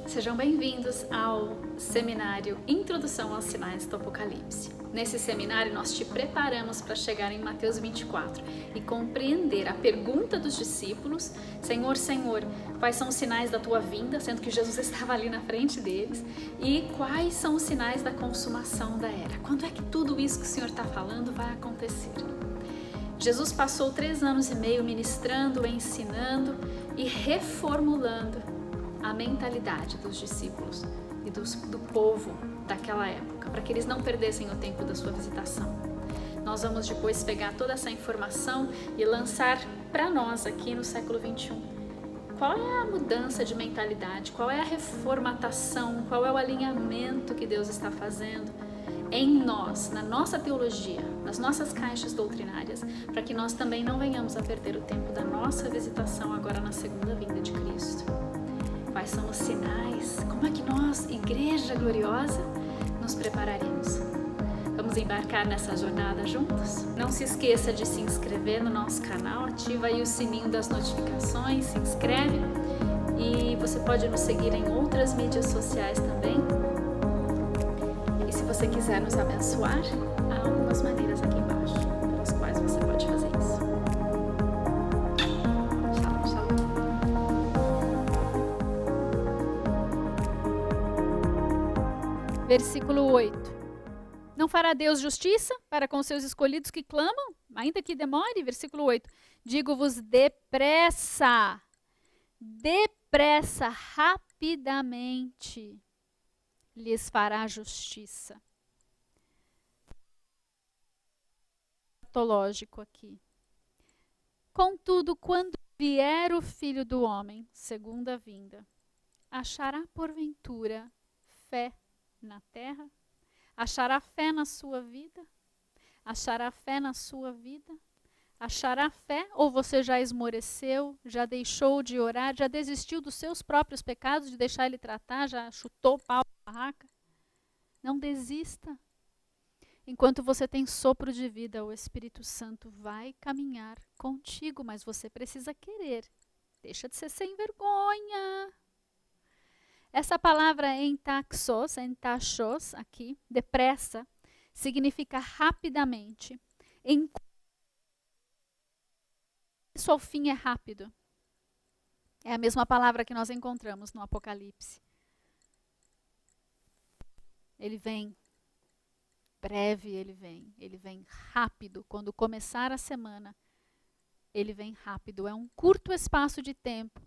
Sejam bem-vindos ao seminário Introdução aos Sinais do Apocalipse. Nesse seminário nós te preparamos para chegar em Mateus 24 e compreender a pergunta dos discípulos: Senhor, Senhor, quais são os sinais da tua vinda, sendo que Jesus estava ali na frente deles, e quais são os sinais da consumação da era? Quando é que tudo isso que o Senhor está falando vai acontecer? Jesus passou 3 anos e meio ministrando, ensinando e reformulando a mentalidade dos discípulos e do povo daquela época, para que eles não perdessem o tempo da sua visitação. Nós vamos depois pegar toda essa informação e lançar para nós aqui no século 21. Qual é a mudança de mentalidade? Qual é a reformatação? Qual é o alinhamento que Deus está fazendo em nós, na nossa teologia, nas nossas caixas doutrinárias, para que nós também não venhamos a perder o tempo da nossa visitação agora na segunda vinda de Cristo? Quais são os sinais? Como é que nós, Igreja Gloriosa, nos prepararemos? Vamos embarcar nessa jornada juntos? Não se esqueça de se inscrever no nosso canal, ativa aí o sininho das notificações, se inscreve. E você pode nos seguir em outras mídias sociais também. E se você quiser nos abençoar, há algumas maneiras aqui embaixo pelas quais você pode fazer isso. Shalom, shalom. Versículo 8. Não fará Deus justiça para com seus escolhidos que clamam, ainda que demore? Versículo 8. Digo-vos depressa, rapidamente, lhes fará justiça. Patológico aqui. Contudo, quando vier o Filho do Homem, segunda vinda, achará porventura fé na terra? Achará fé na sua vida? Achará fé na sua vida? Achará fé? Ou você já esmoreceu, já deixou de orar, já desistiu dos seus próprios pecados, de deixar ele tratar, já chutou o pau na barraca? Não desista. Enquanto você tem sopro de vida, o Espírito Santo vai caminhar contigo, mas você precisa querer. Deixa de ser sem vergonha. Essa palavra entachos, aqui, depressa, significa rapidamente. Isso ao fim é rápido. É a mesma palavra que nós encontramos no Apocalipse. Ele vem breve, ele vem rápido. Quando começar a semana, ele vem rápido. É um curto espaço de tempo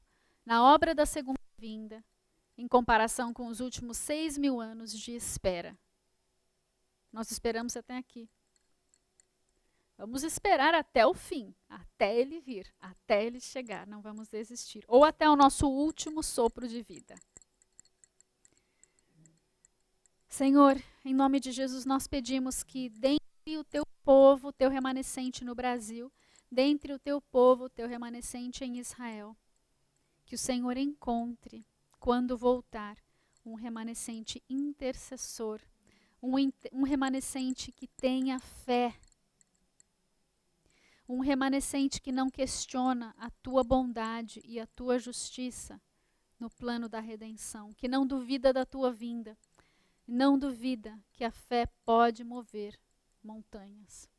na obra da segunda vinda, em comparação com os últimos 6.000 anos de espera. Nós esperamos até aqui. Vamos esperar até o fim, até ele vir, até ele chegar. Não vamos desistir. Ou até o nosso último sopro de vida. Senhor, em nome de Jesus, nós pedimos que dentre o teu povo, o teu remanescente no Brasil, dentre o teu povo, o teu remanescente em Israel, que o Senhor encontre, quando voltar, um remanescente intercessor, um remanescente que tenha fé, um remanescente que não questiona a tua bondade e a tua justiça no plano da redenção, que não duvida da tua vinda, não duvida que a fé pode mover montanhas.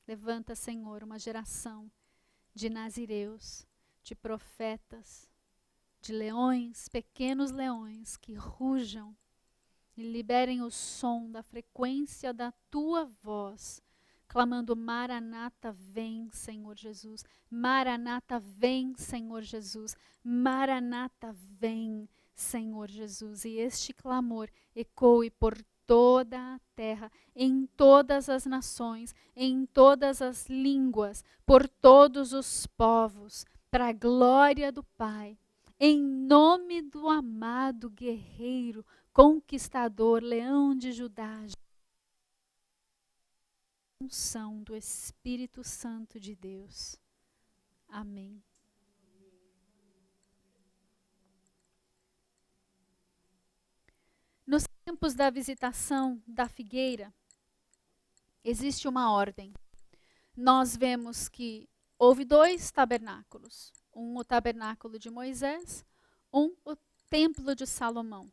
Levanta, Senhor, uma geração de nazireus, de profetas, de leões, pequenos leões que rujam e liberem o som da frequência da tua voz, clamando: Maranata, vem, Senhor Jesus. Maranata, vem, Senhor Jesus. Maranata, vem, Senhor Jesus. E este clamor ecoe por toda a terra, em todas as nações, em todas as línguas, por todos os povos, para a glória do Pai. Em nome do amado guerreiro, conquistador, leão de Judá, unção do Espírito Santo de Deus. Amém. Nos tempos da visitação da figueira, existe uma ordem. Nós vemos que houve 2 tabernáculos. Um o tabernáculo de Moisés, um o Templo de Salomão.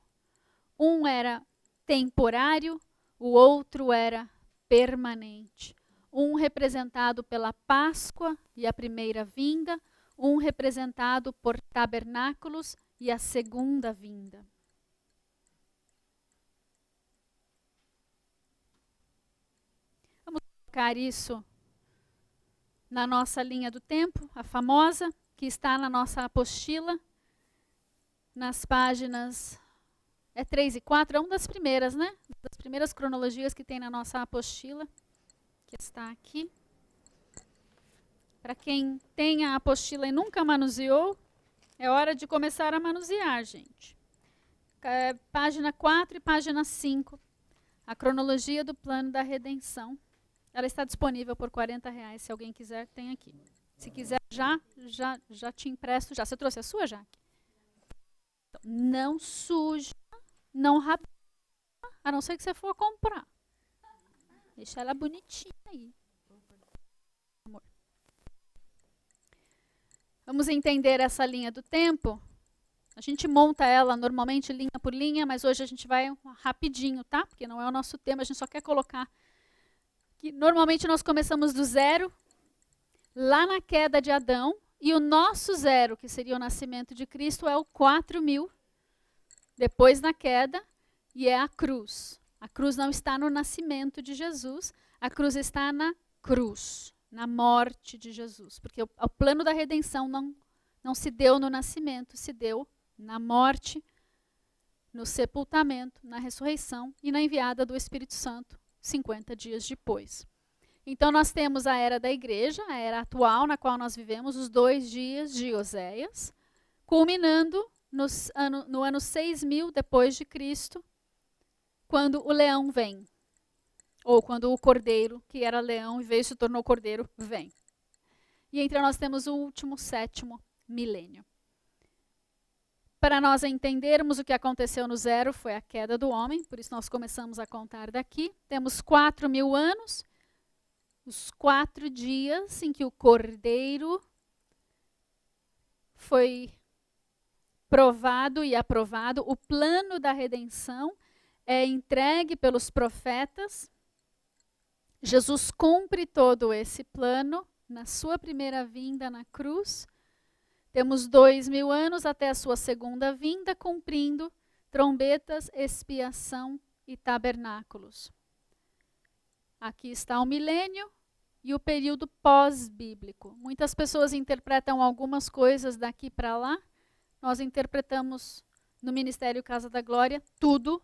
Um era temporário, o outro era permanente. Um representado pela Páscoa e a primeira vinda, um representado por tabernáculos e a segunda vinda. Vamos colocar isso na nossa linha do tempo, a famosa, que está na nossa apostila, nas páginas 3 e 4, é uma das primeiras, né? Das primeiras cronologias que tem na nossa apostila, que está aqui. Para quem tem a apostila e nunca manuseou, é hora de começar a manusear, gente. Página 4 e página 5, a cronologia do plano da redenção. Ela está disponível por R$40, se alguém quiser, tem aqui. Se quiser, já te empresto já. Você trouxe a sua, Jaque? Então, não suja, não rabisca, a não ser que você for comprar. Deixa ela bonitinha aí. Amor. Vamos entender essa linha do tempo? A gente monta ela normalmente linha por linha, mas hoje a gente vai rapidinho, tá? Porque não é o nosso tema, a gente só quer colocar que normalmente nós começamos do zero, lá na queda de Adão, e o nosso zero, que seria o nascimento de Cristo, é o 4000, depois na queda, e é a cruz. A cruz não está no nascimento de Jesus, a cruz está na cruz, na morte de Jesus. Porque o plano da redenção não se deu no nascimento, se deu na morte, no sepultamento, na ressurreição e na enviada do Espírito Santo 50 dias depois. Então nós temos a era da igreja, a era atual na qual nós vivemos, os 2 dias de Oséias, culminando no ano 6000 depois de Cristo, quando o leão vem. Ou quando o cordeiro, que era leão e veio e se tornou cordeiro, vem. E entre nós temos o último 7º milênio. Para nós entendermos o que aconteceu no zero, foi a queda do homem, por isso nós começamos a contar daqui. Temos 4000 anos, os 4 dias em que o cordeiro foi provado e aprovado. O plano da redenção é entregue pelos profetas. Jesus cumpre todo esse plano na sua primeira vinda na cruz. Temos 2000 anos até a sua segunda vinda, cumprindo trombetas, expiação e tabernáculos. Aqui está o milênio e o período pós-bíblico. Muitas pessoas interpretam algumas coisas daqui para lá. Nós interpretamos no Ministério Casa da Glória tudo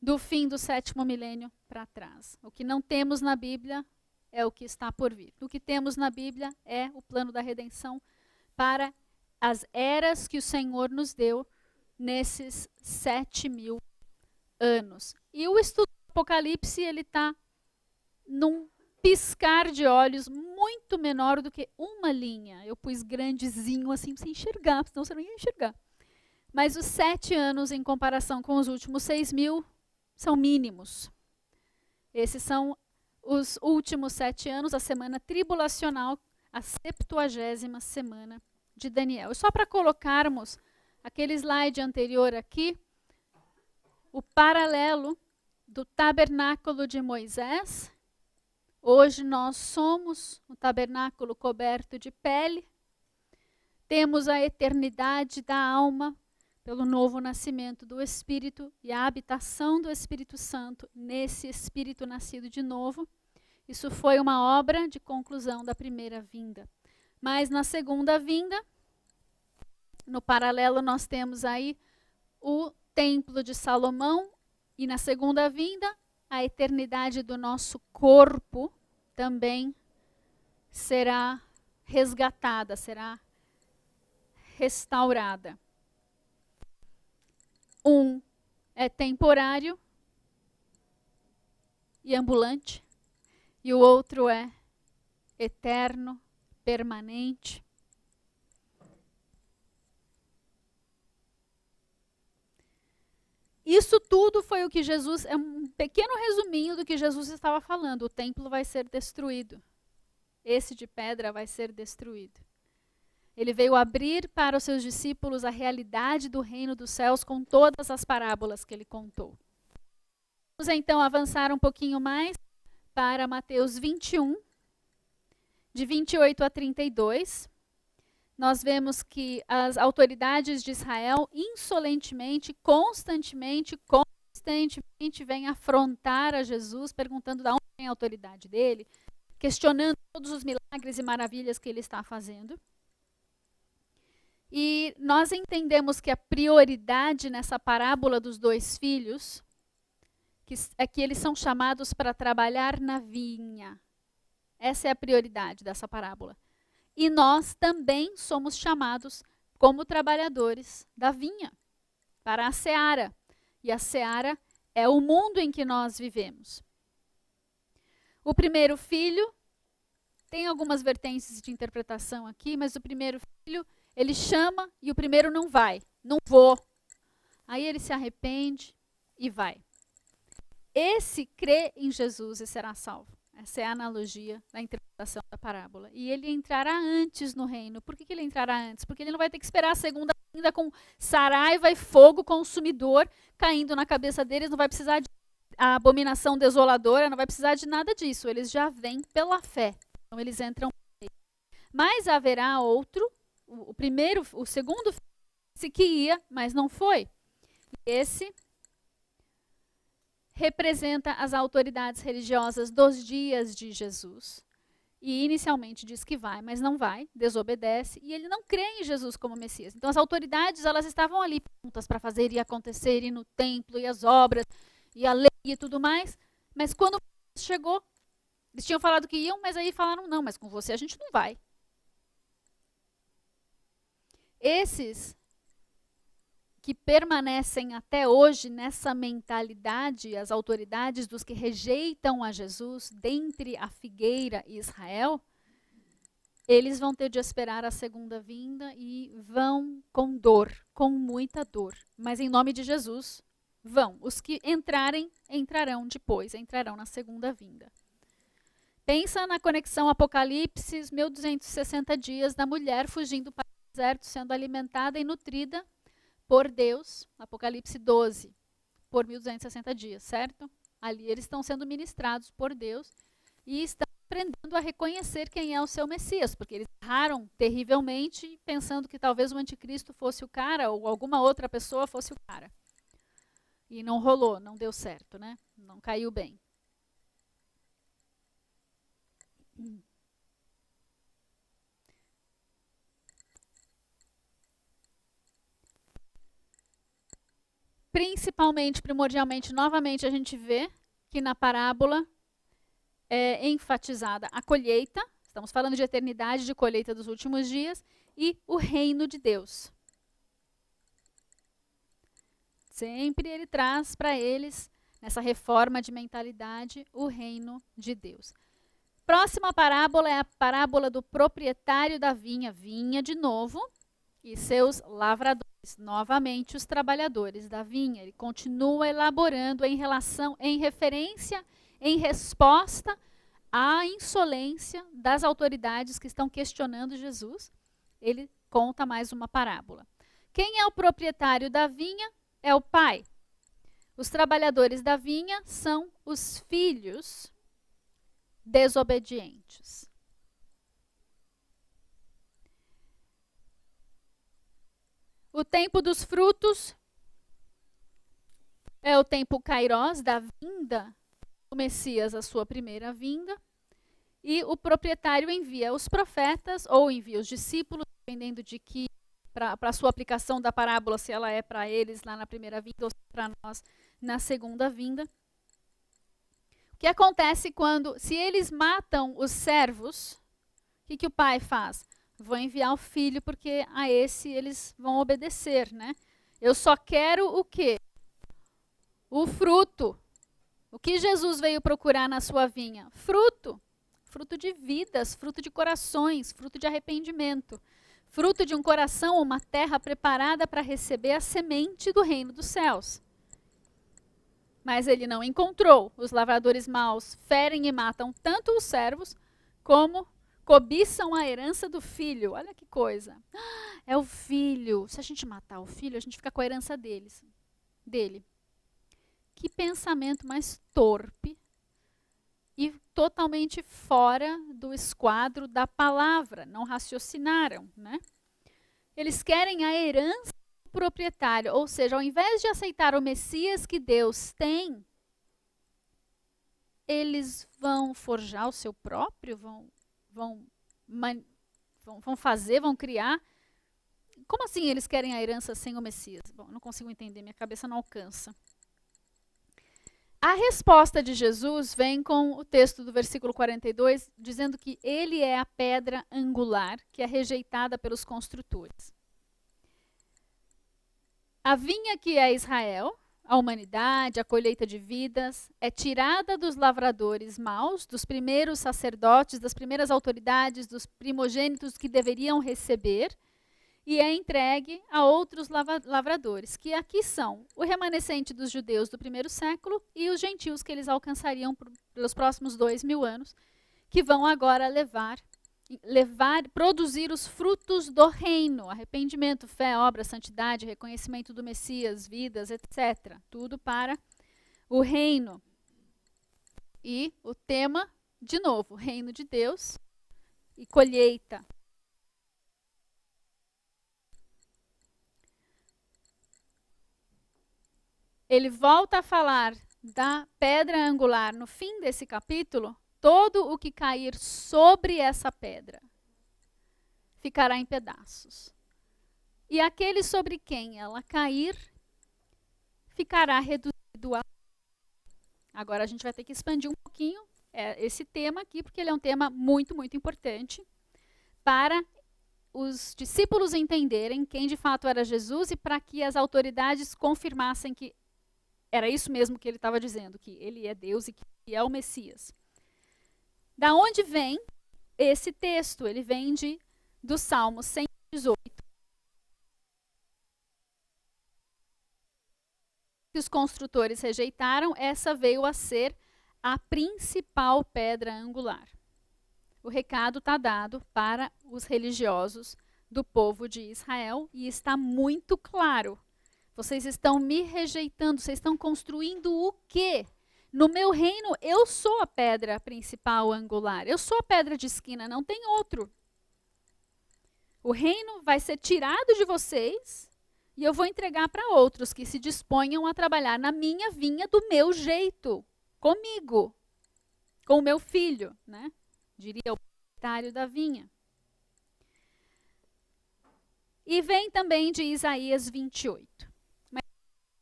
do fim do 7º milênio para trás. O que não temos na Bíblia é o que está por vir. O que temos na Bíblia é o plano da redenção para as eras que o Senhor nos deu nesses 7000 anos. E o estudo do Apocalipse, ele está num piscar de olhos muito menor do que uma linha. Eu pus grandezinho assim para você enxergar, senão você não ia enxergar. Mas os 7 anos, em comparação com os últimos 6000, são mínimos. Esses são os últimos 7 anos, a semana tribulacional, a 70ª semana de Daniel. E só para colocarmos aquele slide anterior aqui, o paralelo do tabernáculo de Moisés. Hoje nós somos um tabernáculo coberto de pele. Temos a eternidade da alma pelo novo nascimento do Espírito e a habitação do Espírito Santo nesse Espírito nascido de novo. Isso foi uma obra de conclusão da primeira vinda. Mas na segunda vinda, no paralelo, nós temos aí o Templo de Salomão e na segunda vinda, a eternidade do nosso corpo também será resgatada, será restaurada. Um é temporário e ambulante, e o outro é eterno, permanente. Isso tudo foi o que Jesus, é um pequeno resuminho do que Jesus estava falando. O templo vai ser destruído. Esse de pedra vai ser destruído. Ele veio abrir para os seus discípulos a realidade do reino dos céus com todas as parábolas que ele contou. Vamos então avançar um pouquinho mais para Mateus 21, de 28 a 32. Nós vemos que as autoridades de Israel insolentemente, constantemente vêm afrontar a Jesus, perguntando de onde vem a autoridade dele, questionando todos os milagres e maravilhas que ele está fazendo. E nós entendemos que a prioridade nessa parábola dos dois filhos é que eles são chamados para trabalhar na vinha. Essa é a prioridade dessa parábola. E nós também somos chamados como trabalhadores da vinha, para a seara. E a seara é o mundo em que nós vivemos. O primeiro filho, tem algumas vertentes de interpretação aqui, mas o primeiro filho, ele chama e o primeiro não vai. Não vou. Aí ele se arrepende e vai. Esse crê em Jesus e será salvo. Essa é a analogia da interpretação da parábola. E ele entrará antes no reino. Por que ele entrará antes? Porque ele não vai ter que esperar a segunda vinda com saraiva e fogo consumidor caindo na cabeça deles. Não vai precisar de a abominação desoladora, não vai precisar de nada disso. Eles já vêm pela fé. Então eles entram. Mas haverá outro, o segundo filho que ia, mas não foi. Esse representa as autoridades religiosas dos dias de Jesus. E inicialmente diz que vai, mas não vai, desobedece, e ele não crê em Jesus como Messias. Então as autoridades, elas estavam ali prontas para fazer e acontecer, e no templo, e as obras, e a lei e tudo mais, mas quando chegou, eles tinham falado que iam, mas aí falaram, não, mas com você a gente não vai. Esses que permanecem até hoje nessa mentalidade, as autoridades dos que rejeitam a Jesus, dentre a figueira e Israel, eles vão ter de esperar a segunda vinda e vão com dor, com muita dor. Mas em nome de Jesus, vão. Os que entrarem, entrarão depois, entrarão na segunda vinda. Pensa na conexão Apocalipse, 1260 dias da mulher fugindo para o deserto, sendo alimentada e nutrida por Deus, Apocalipse 12, por 1260 dias, certo? Ali eles estão sendo ministrados por Deus e estão aprendendo a reconhecer quem é o seu Messias, porque eles erraram terrivelmente pensando que talvez o anticristo fosse o cara ou alguma outra pessoa fosse o cara. E não rolou, não deu certo, né? Não caiu bem. Principalmente, primordialmente, novamente a gente vê que na parábola é enfatizada a colheita, estamos falando de eternidade, de colheita dos últimos dias, e o reino de Deus. Sempre ele traz para eles, nessa reforma de mentalidade, o reino de Deus. Próxima parábola é a parábola do proprietário da vinha, vinha de novo, e seus lavradores, novamente os trabalhadores da vinha. Ele continua elaborando em referência, em resposta à insolência das autoridades que estão questionando Jesus. Ele conta mais uma parábola. Quem é o proprietário da vinha? É o pai. Os trabalhadores da vinha são os filhos desobedientes. O tempo dos frutos é o tempo Kairos, da vinda do Messias, a sua primeira vinda. E o proprietário envia os profetas ou envia os discípulos, dependendo de que, para a sua aplicação da parábola, se ela é para eles lá na primeira vinda ou para nós na segunda vinda. O que acontece se eles matam os servos, o que o pai faz? Vou enviar o filho porque a esse eles vão obedecer, né? Eu só quero o quê? O fruto. O que Jesus veio procurar na sua vinha? Fruto. Fruto de vidas, fruto de corações, fruto de arrependimento. Fruto de um coração, uma terra preparada para receber a semente do reino dos céus. Mas ele não encontrou. Os lavradores maus ferem e matam tanto os servos como cobiçam a herança do filho. Olha que coisa. É o filho. Se a gente matar o filho, a gente fica com a herança dele. Que pensamento mais torpe e totalmente fora do esquadro da palavra. Não raciocinaram, né? Eles querem a herança do proprietário. Ou seja, ao invés de aceitar o Messias que Deus tem, eles vão forjar o seu próprio, vão fazer, vão criar. Como assim eles querem a herança sem o Messias? Bom, não consigo entender, minha cabeça não alcança. A resposta de Jesus vem com o texto do versículo 42, dizendo que ele é a pedra angular que é rejeitada pelos construtores. A vinha que é Israel, a humanidade, a colheita de vidas, é tirada dos lavradores maus, dos primeiros sacerdotes, das primeiras autoridades, dos primogênitos que deveriam receber, e é entregue a outros lavradores, que aqui são o remanescente dos judeus do primeiro século e os gentios que eles alcançariam pelos próximos 2000 anos, que vão agora produzir os frutos do reino, arrependimento, fé, obra, santidade, reconhecimento do Messias, vidas, etc. Tudo para o reino. E o tema, de novo, reino de Deus e colheita. Ele volta a falar da pedra angular no fim desse capítulo. Todo o que cair sobre essa pedra ficará em pedaços. E aquele sobre quem ela cair ficará reduzido a... Agora a gente vai ter que expandir um pouquinho esse tema aqui, porque ele é um tema muito, muito importante para os discípulos entenderem quem de fato era Jesus e para que as autoridades confirmassem que era isso mesmo que ele estava dizendo, que ele é Deus e que é o Messias. Da onde vem esse texto? Ele vem do Salmo 118. Que os construtores rejeitaram, essa veio a ser a principal pedra angular. O recado está dado para os religiosos do povo de Israel e está muito claro. Vocês estão me rejeitando, vocês estão construindo o quê? No meu reino, eu sou a pedra principal angular. Eu sou a pedra de esquina, não tem outro. O reino vai ser tirado de vocês e eu vou entregar para outros que se disponham a trabalhar na minha vinha do meu jeito, comigo, com o meu filho, né? Diria o proprietário da vinha. E vem também de Isaías 28. Mas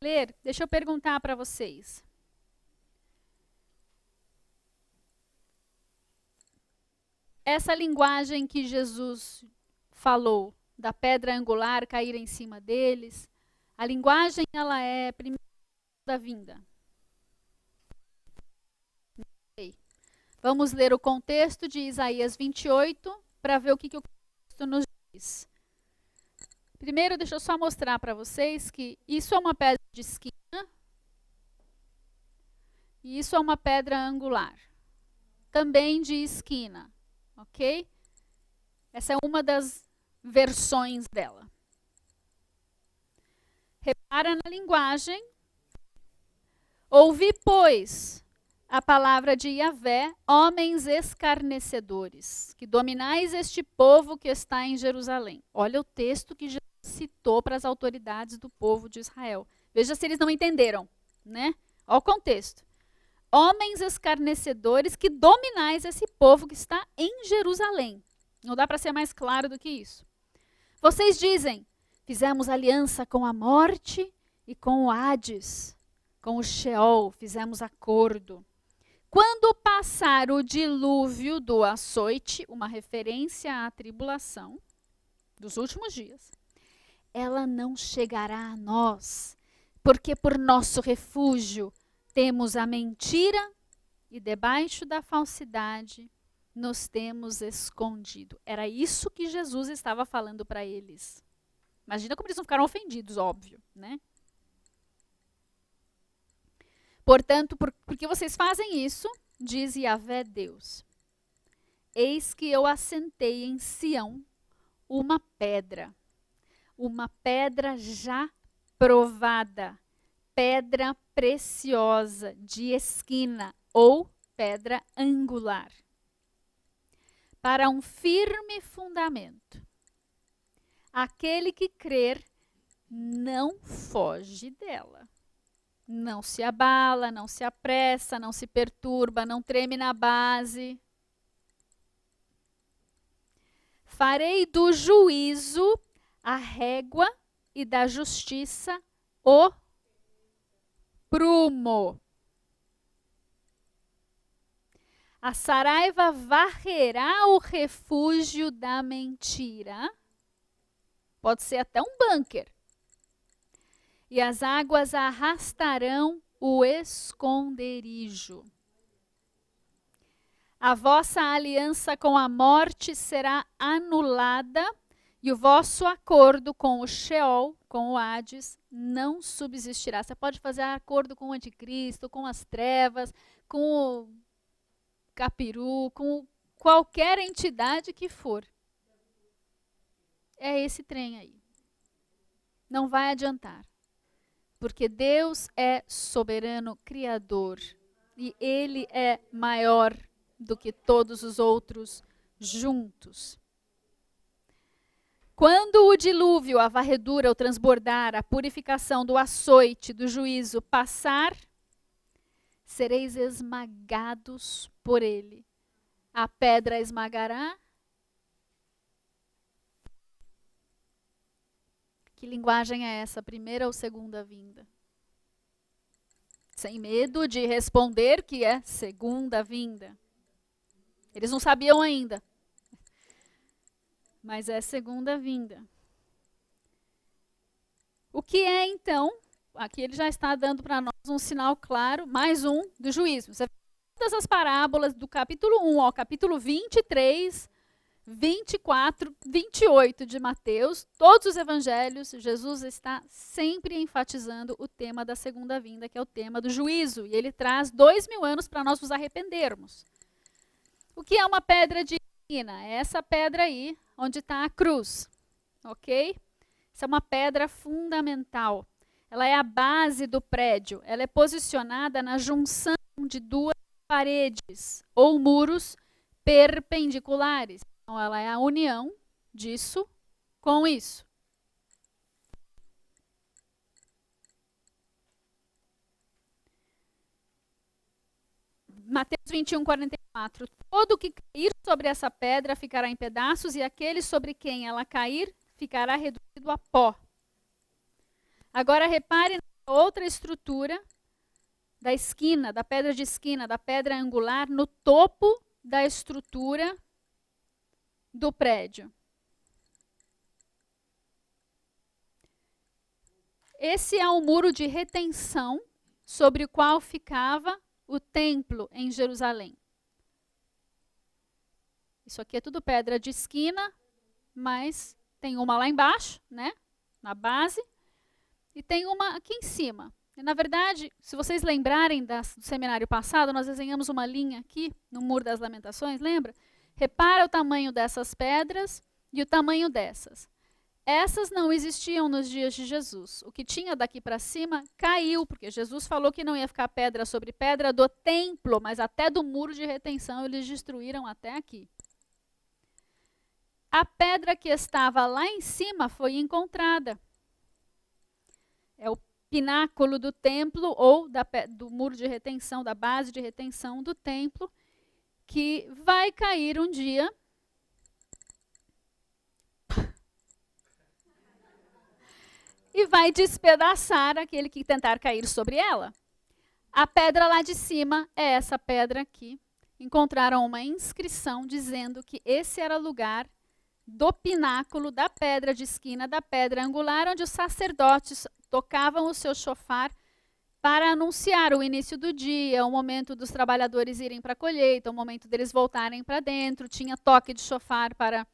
ler, deixa eu perguntar para vocês. Essa linguagem que Jesus falou, da pedra angular cair em cima deles, a linguagem ela é primeiro da vinda. Vamos ler o contexto de Isaías 28 para ver o que o texto nos diz. Primeiro, deixa eu só mostrar para vocês que isso é uma pedra de esquina e isso é uma pedra angular. Também de esquina, ok? Essa é uma das versões dela. Repara na linguagem. Ouvi, pois, a palavra de Yahvé, homens escarnecedores, que dominais este povo que está em Jerusalém. Olha o texto que Jesus citou para as autoridades do povo de Israel. Veja se eles não entenderam, né? Olha o contexto. Homens escarnecedores que dominais esse povo que está em Jerusalém. Não dá para ser mais claro do que isso. Vocês dizem, fizemos aliança com a morte e com o Hades, com o Sheol, fizemos acordo. Quando passar o dilúvio do açoite, uma referência à tribulação dos últimos dias, ela não chegará a nós, porque por nosso refúgio temos a mentira e debaixo da falsidade nos temos escondido. Era isso que Jesus estava falando para eles. Imagina como eles não ficaram ofendidos, óbvio, né? Portanto, porque vocês fazem isso, diz Yahvé Deus. eis que eu assentei em Sião uma pedra já provada, pedra preciosa de esquina ou pedra angular, para um firme fundamento. Aquele que crer não foge dela. Não se abala, não se apressa, não se perturba, não treme na base. Farei do juízo a régua e da justiça o prumo. A saraiva varrerá o refúgio da mentira. Pode ser até um bunker. E as águas arrastarão o esconderijo. A vossa aliança com a morte será anulada e o vosso acordo com o Sheol, com o Hades, não subsistirá. Você pode fazer acordo com o anticristo, com as trevas, com o capiru, com qualquer entidade que for. É esse trem aí. Não vai adiantar. Porque Deus é soberano criador e Ele é maior do que todos os outros juntos. Quando o dilúvio, a varredura, o transbordar, a purificação do açoite, do juízo passar, sereis esmagados por ele. A pedra esmagará. Que linguagem é essa? Primeira ou segunda vinda? Sem medo de responder que é segunda vinda. Eles não sabiam ainda. Mas é segunda vinda. O que é então? Aqui ele já está dando para nós um sinal claro, mais um, do juízo. Você vê todas as parábolas do capítulo 1 ao capítulo 23, 24, 28 de Mateus, todos os evangelhos, Jesus está sempre enfatizando o tema da segunda vinda, que é o tema do juízo. E ele traz 2000 anos para nós nos arrependermos. O que é uma pedra de esquina? É essa pedra aí, onde está a cruz. Ok? Essa é uma pedra fundamental. Ela é a base do prédio. Ela é posicionada na junção de duas paredes ou muros perpendiculares. Então, ela é a união disso com isso. Mateus 21, 44. Todo que cair sobre essa pedra ficará em pedaços, e aquele sobre quem ela cair ficará reduzido a pó. Agora repare na outra estrutura da esquina, da pedra de esquina, da pedra angular, no topo da estrutura do prédio. Esse é o muro de retenção sobre o qual ficava o templo em Jerusalém. Isso aqui é tudo pedra de esquina, mas tem uma lá embaixo, né, na base, e tem uma aqui em cima. E, na verdade, se vocês lembrarem do seminário passado, nós desenhamos uma linha aqui no Muro das Lamentações, lembra? Repara o tamanho dessas pedras e o tamanho dessas. Essas não existiam nos dias de Jesus. O que tinha daqui para cima caiu, porque Jesus falou que não ia ficar pedra sobre pedra do templo, mas até do muro de retenção eles destruíram até aqui. A pedra que estava lá em cima foi encontrada. É o pináculo do templo ou do muro de retenção, da base de retenção do templo, que vai cair um dia. E vai despedaçar aquele que tentar cair sobre ela. A pedra lá de cima é essa pedra aqui. Encontraram uma inscrição dizendo que esse era o lugar do pináculo, da pedra de esquina, da pedra angular, onde os sacerdotes tocavam o seu chofar para anunciar o início do dia, o momento dos trabalhadores irem para a colheita, o momento deles voltarem para dentro. Tinha toque de chofar para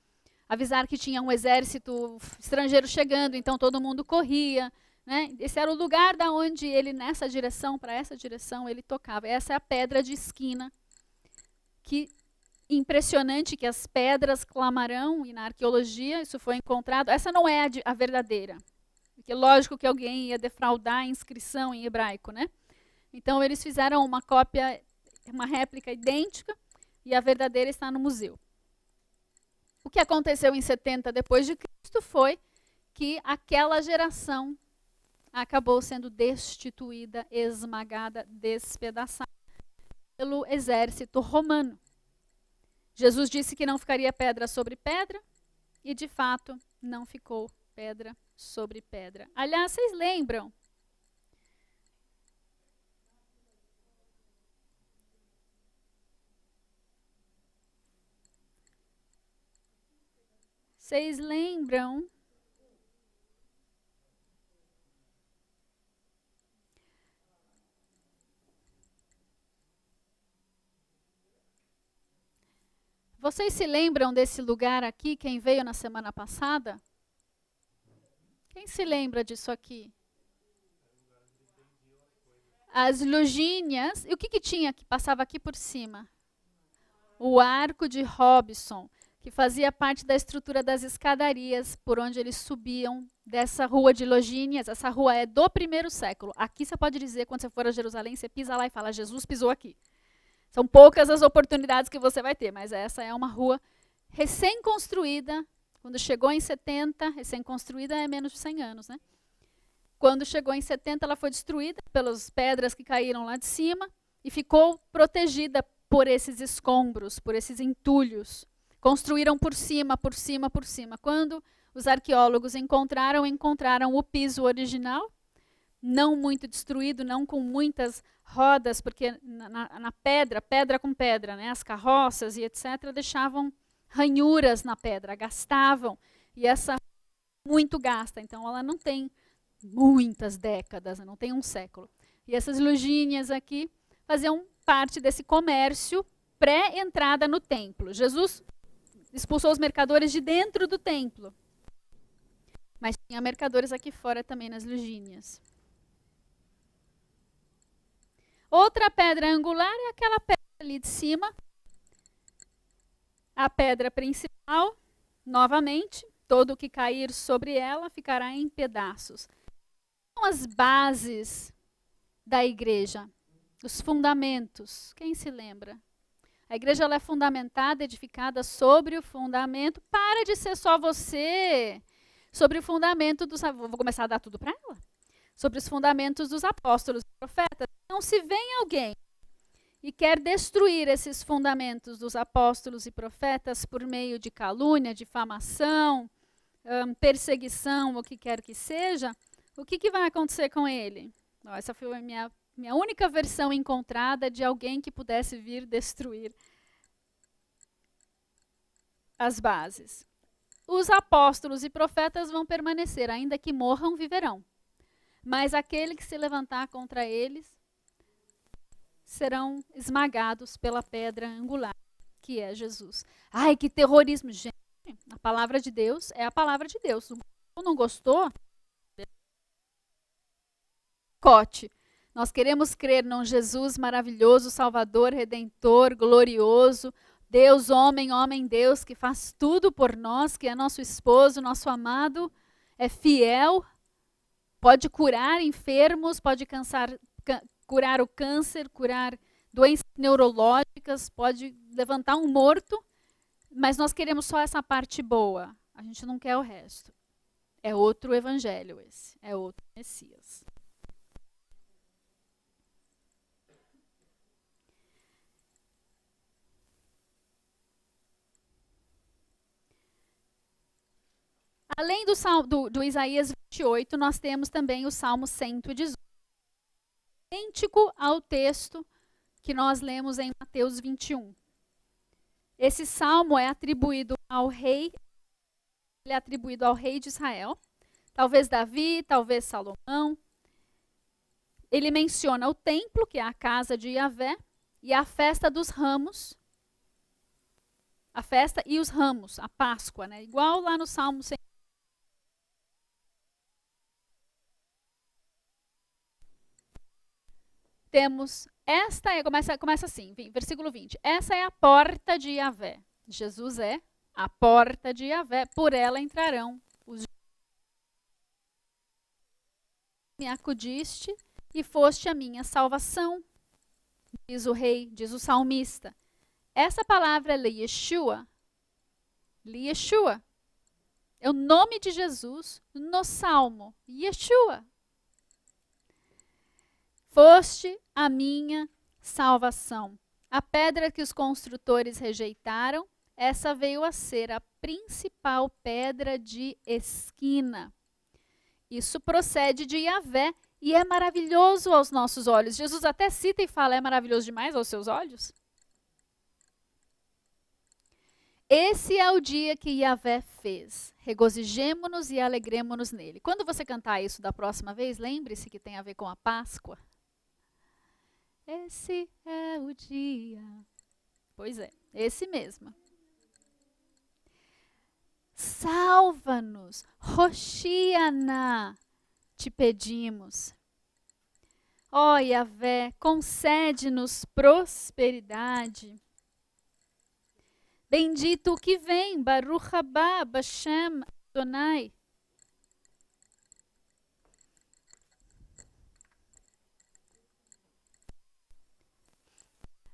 avisar que tinha um exército estrangeiro chegando, então todo mundo corria, né? Esse era o lugar da onde ele, nessa direção, para essa direção, ele tocava. Essa é a pedra de esquina que impressionante que as pedras clamarão, e na arqueologia isso foi encontrado. Essa não é a verdadeira. Porque lógico que alguém ia defraudar a inscrição em hebraico, né? Então eles fizeram uma cópia, uma réplica idêntica, e a verdadeira está no museu. O que aconteceu em 70 depois de Cristo foi que aquela geração acabou sendo destituída, esmagada, despedaçada pelo exército romano. Jesus disse que não ficaria pedra sobre pedra, e de fato não ficou pedra sobre pedra. Aliás, vocês lembram? Vocês lembram? Vocês se lembram desse lugar aqui, quem veio na semana passada? Quem se lembra disso aqui? As lujinhas. E o que tinha que passava aqui por cima? O arco de Robson, que fazia parte da estrutura das escadarias por onde eles subiam dessa rua de Logínias. Essa rua é do 1º século. Aqui você pode dizer, quando você for a Jerusalém, você pisa lá e fala, Jesus pisou aqui. São poucas as oportunidades que você vai ter, mas essa é uma rua recém-construída. Quando chegou em 70, recém-construída é menos de 100 anos, né? Quando chegou em 70, ela foi destruída pelas pedras que caíram lá de cima e ficou protegida por esses escombros, por esses entulhos. Construíram por cima, por cima, por cima. Quando os arqueólogos encontraram o piso original, não muito destruído, não com muitas rodas, porque na pedra com pedra, né, as carroças e etc., deixavam ranhuras na pedra, gastavam. E essa muito gasta, então ela não tem muitas décadas, não tem um século. E essas lujinhas aqui faziam parte desse comércio pré-entrada no templo. Jesus expulsou os mercadores de dentro do templo. Mas tinha mercadores aqui fora também nas lujinhas. Outra pedra angular é aquela pedra ali de cima. A pedra principal, novamente, todo o que cair sobre ela ficará em pedaços. São as bases da igreja, os fundamentos. Quem se lembra? A igreja ela é fundamentada, edificada sobre o fundamento. Para de ser só você. Sobre o fundamento dos... Vou começar a dar tudo para ela. Sobre os fundamentos dos apóstolos e profetas. Então, se vem alguém e quer destruir esses fundamentos dos apóstolos e profetas por meio de calúnia, difamação, perseguição, o que quer que seja, o que vai acontecer com ele? Essa foi a minha única versão encontrada de alguém que pudesse vir destruir as bases. Os apóstolos e profetas vão permanecer, ainda que morram, viverão. Mas aquele que se levantar contra eles serão esmagados pela pedra angular, que é Jesus. Ai, que terrorismo! Gente, a palavra de Deus é a palavra de Deus. Se não gostou, cote. Nós queremos crer num Jesus maravilhoso, Salvador, Redentor, glorioso, Deus, homem, Deus, que faz tudo por nós, que é nosso esposo, nosso amado, é fiel, pode curar enfermos, pode curar o câncer, curar doenças neurológicas, pode levantar um morto, mas nós queremos só essa parte boa. A gente não quer o resto. É outro evangelho esse, é outro Messias. Além do Isaías 28, nós temos também o Salmo 118. Idêntico ao texto que nós lemos em Mateus 21. Esse salmo é atribuído ao rei, ele é atribuído ao rei de Israel, talvez Davi, talvez Salomão. Ele menciona o templo, que é a casa de Yahvé, e a festa dos ramos. A festa e os ramos, a Páscoa, né? Igual lá no Salmo 100. temos, começa assim, versículo 20. Essa é a porta de Yahvé. Jesus é a porta de Yahvé, por ela entrarão os. Me acudiste e foste a minha salvação, diz o rei, diz o salmista. Essa palavra é Yeshua. Yeshua. É o nome de Jesus no Salmo. Yeshua. Foste a minha salvação. A pedra que os construtores rejeitaram, essa veio a ser a principal pedra de esquina. Isso procede de Yahvé e é maravilhoso aos nossos olhos. Jesus até cita e fala, é maravilhoso demais aos seus olhos? Esse é o dia que Yahvé fez. Regozijemo-nos e alegremo-nos nele. Quando você cantar isso da próxima vez, lembre-se que tem a ver com a Páscoa. Esse é o dia. Pois é, esse mesmo. Salva-nos, Hoshiana, te pedimos. Ó Yahvé, concede-nos prosperidade. Bendito o que vem, Baruch haba Bashem Adonai.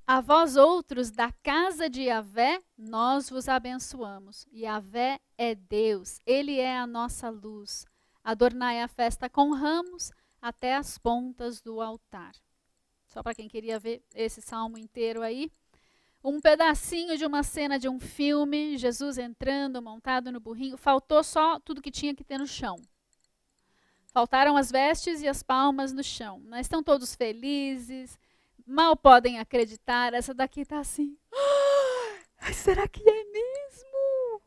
A vós outros da casa de Yahvé, nós vos abençoamos. Yahvé é Deus, Ele é a nossa luz. Adornai a festa com ramos até as pontas do altar. Só para quem queria ver esse salmo inteiro aí. Um pedacinho de uma cena de um filme, Jesus entrando, montado no burrinho. Faltou só tudo que tinha que ter no chão. Faltaram as vestes e as palmas no chão. Mas estão todos felizes. Mal podem acreditar, essa daqui está assim. Será que é mesmo?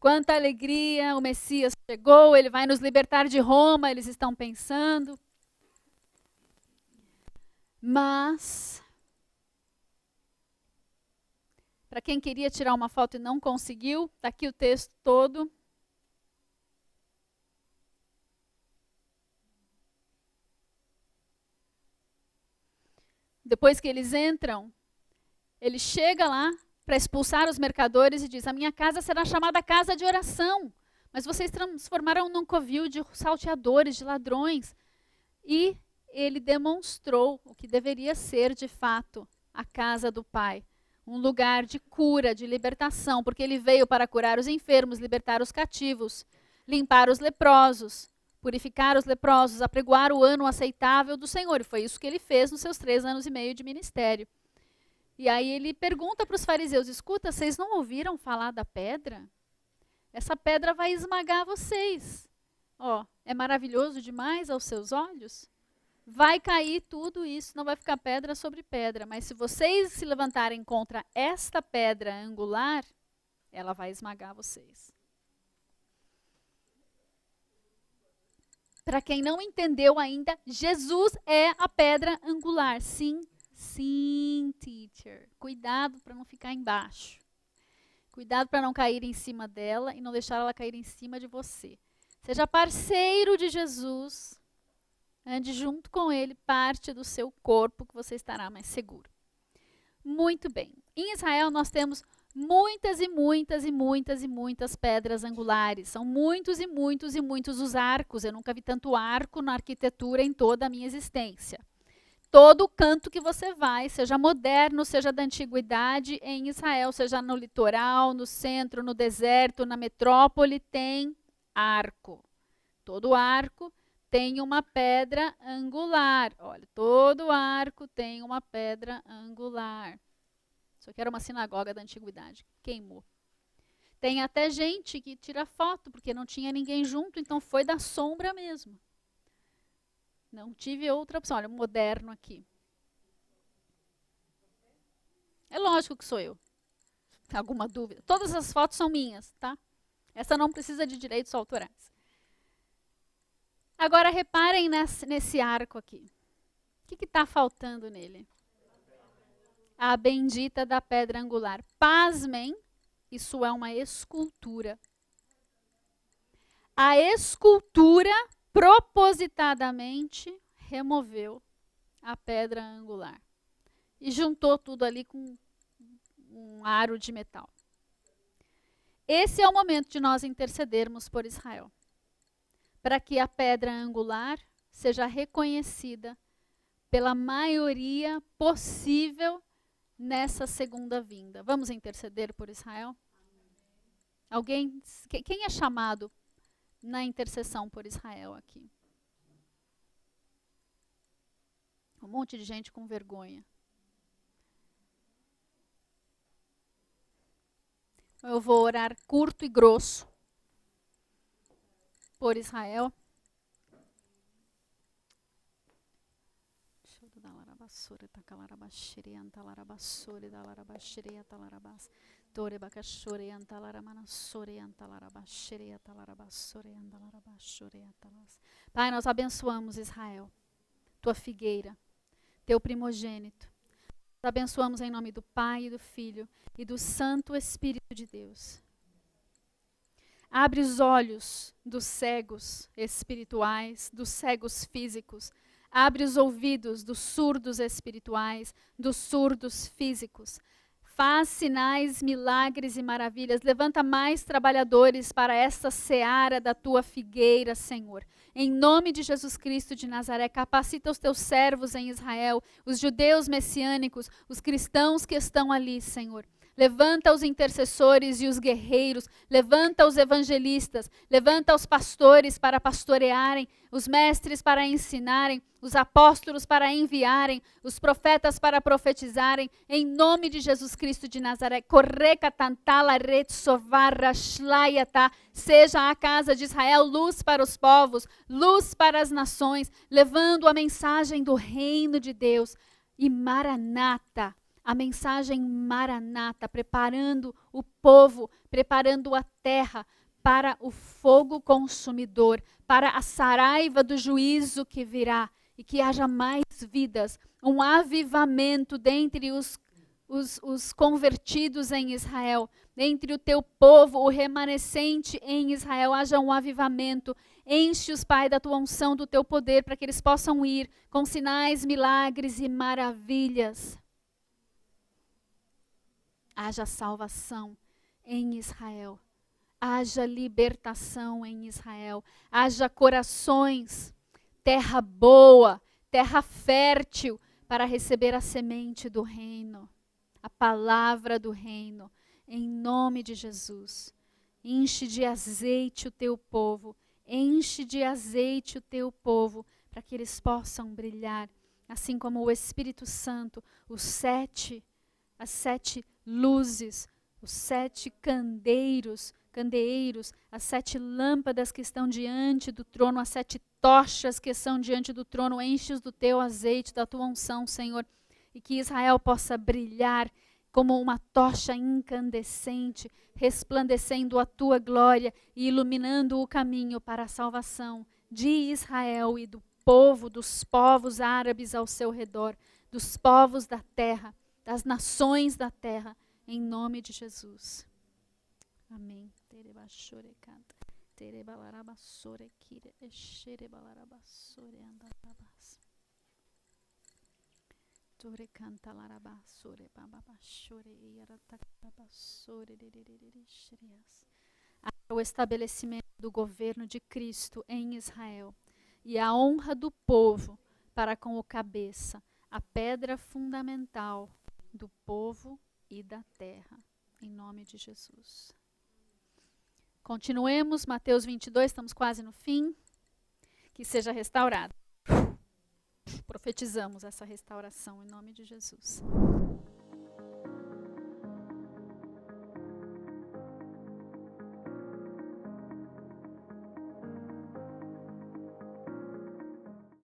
Quanta alegria, o Messias chegou, ele vai nos libertar de Roma, eles estão pensando. Mas, para quem queria tirar uma foto e não conseguiu, está aqui o texto todo. Depois que eles entram, ele chega lá para expulsar os mercadores e diz, a minha casa será chamada casa de oração, mas vocês transformaram num covil de salteadores, de ladrões. E ele demonstrou o que deveria ser, de fato, a casa do Pai. Um lugar de cura, de libertação, porque ele veio para curar os enfermos, libertar os cativos, limpar os leprosos, purificar os leprosos, apregoar o ano aceitável do Senhor. E foi isso que ele fez nos seus 3 anos e meio de ministério. E aí ele pergunta para os fariseus, escuta, vocês não ouviram falar da pedra? Essa pedra vai esmagar vocês. Ó, é maravilhoso demais aos seus olhos? Vai cair tudo isso, não vai ficar pedra sobre pedra. Mas se vocês se levantarem contra esta pedra angular, ela vai esmagar vocês. Para quem não entendeu ainda, Jesus é a pedra angular. Sim, sim, teacher. Cuidado para não ficar embaixo. Cuidado para não cair em cima dela e não deixar ela cair em cima de você. Seja parceiro de Jesus. Ande junto com ele, parte do seu corpo, que você estará mais seguro. Muito bem. Em Israel nós temos muitas e muitas e muitas e muitas pedras angulares. São muitos e muitos e muitos os arcos. Eu nunca vi tanto arco na arquitetura em toda a minha existência. Todo canto que você vai, seja moderno, seja da antiguidade, em Israel, seja no litoral, no centro, no deserto, na metrópole, tem arco. Todo arco tem uma pedra angular. Olha, todo arco tem uma pedra angular. Isso aqui era uma sinagoga da antiguidade. Queimou. Tem até gente que tira foto, porque não tinha ninguém junto, então foi da sombra mesmo. Não tive outra opção. Olha, moderno aqui. É lógico que sou eu. Alguma dúvida? Todas as fotos são minhas, tá? Essa não precisa de direitos autorais. Agora, reparem nesse arco aqui. O que está faltando nele? A bendita da pedra angular. Pasmem, isso é uma escultura. A escultura propositadamente removeu a pedra angular. E juntou tudo ali com um aro de metal. Esse é o momento de nós intercedermos por Israel, para que a pedra angular seja reconhecida pela maioria possível nessa segunda vinda. Vamos interceder por Israel? Alguém? Quem é chamado na intercessão por Israel aqui? Um monte de gente com vergonha. Eu vou orar curto e grosso por Israel. Pai, nós abençoamos Israel, tua figueira, teu primogênito. Nós abençoamos em nome do Pai, e do Filho e do Santo Espírito de Deus. Abre os olhos dos cegos espirituais, dos cegos físicos. Abre os ouvidos dos surdos espirituais, dos surdos físicos. Faz sinais, milagres e maravilhas. Levanta mais trabalhadores para esta seara da tua figueira, Senhor. Em nome de Jesus Cristo de Nazaré, capacita os teus servos em Israel, os judeus messiânicos, os cristãos que estão ali, Senhor. Levanta os intercessores e os guerreiros, levanta os evangelistas, levanta os pastores para pastorearem, os mestres para ensinarem, os apóstolos para enviarem, os profetas para profetizarem, em nome de Jesus Cristo de Nazaré. Seja a casa de Israel luz para os povos, luz para as nações, levando a mensagem do reino de Deus. E Maranata, a mensagem Maranata, preparando o povo, preparando a terra para o fogo consumidor, para a saraiva do juízo que virá, e que haja mais vidas, um avivamento dentre os convertidos em Israel, dentre o teu povo, o remanescente em Israel, haja um avivamento. Enche-os, Pai, da tua unção, do teu poder, para que eles possam ir com sinais, milagres e maravilhas. Haja salvação em Israel, haja libertação em Israel, haja corações, terra boa, terra fértil para receber a semente do reino, a palavra do reino, em nome de Jesus. Enche de azeite o teu povo, enche de azeite o teu povo, para que eles possam brilhar, assim como o Espírito Santo, as 7 luzes, os 7 candeeiros, as 7 lâmpadas que estão diante do trono, as 7 tochas que estão diante do trono. Enche-os do teu azeite, da tua unção, Senhor, e que Israel possa brilhar como uma tocha incandescente, resplandecendo a tua glória e iluminando o caminho para a salvação de Israel e do povo, dos povos árabes ao seu redor, dos povos da terra, das nações da terra, em nome de Jesus. Amém. O estabelecimento do governo de Cristo em Israel e a honra do povo para com o cabeça, a pedra fundamental do povo e da terra, em nome de Jesus. Continuemos, Mateus 22, estamos quase no fim. Que seja restaurado. Profetizamos essa restauração em nome de Jesus.